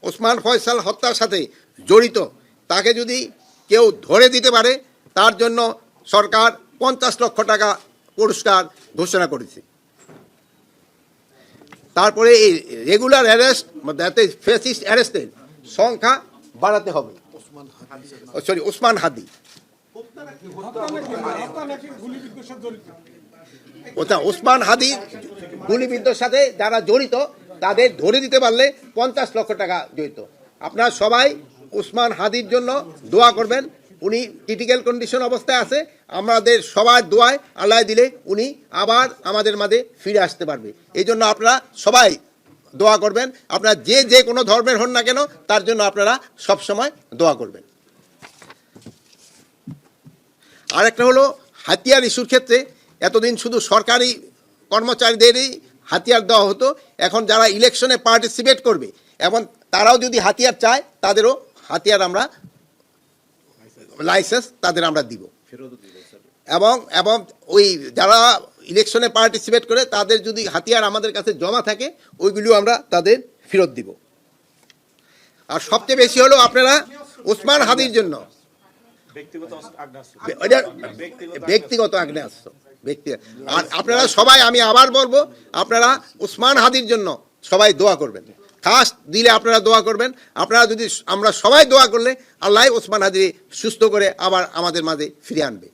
ওসমান ফয়সাল হত্যার সাথে জড়িত তাকে যদি কেউ ধরে দিতে পারে তার জন্য সরকার 50 লক্ষ টাকা পুরস্কার ঘোষণা করেছে। তারপরে এই রেগুলার অ্যারেস্ট ফেসিস্ট অ্যারেস্টের সংখ্যা বাড়াতে হবে। ওসমান হাদি ওসমান হাদির গুলিবিদ্ধর সাথে যারা জড়িত তাদের ধরে দিতে পারলে 50 লক্ষ টাকা জড়িত। আপনারা সবাই ওসমান হাদির জন্য দোয়া করবেন। উনি ক্রিটিক্যাল কন্ডিশন অবস্থায় আছে, আমাদের সবার দোয়ায় আল্লাহ দিলে উনি আবার আমাদের মাঝে ফিরে আসতে পারবে। এই জন্য আপনারা সবাই দোয়া করবেন। আপনারা যে কোনো ধর্মের হন না কেন তার জন্য আপনারা সবসময় দোয়া করবেন। আরেকটা হলো হাতিয়ার ইস্যুর ক্ষেত্রে এতদিন শুধু সরকারি কর্মচারীদেরই হাতিয়ার দেওয়া হতো, এখন যারা ইলেকশনে পার্টিসিপেট করবে এবং তারাও যদি হাতিয়ার চায় তাদেরও হাতিয়ার আমরা লাইসেন্স তাদের আমরা দিব এবং ওই যারা ইলেকশনে পার্টিসিপেট করে তাদের যদি হাতিয়ার আমাদের কাছে জমা থাকে ওইগুলিও আমরা তাদের ফেরত দিব। আর সবচেয়ে বেশি হলো আপনারা ওসমান হাদির জন্য ব্যক্তিগত আগ্নেয়াস্ত্র আর আপনারা সবাই, আমি আবার বলবো, আপনারা ওসমান হাদির জন্য সবাই দোয়া করবেন। খাস দিলে আপনারা দোয়া করবেন। আপনারা যদি আমরা সবাই দোয়া করলে আল্লাহ ওসমান হাদি সুস্থ করে আবার আমাদের মাঝে ফিরে আনবে।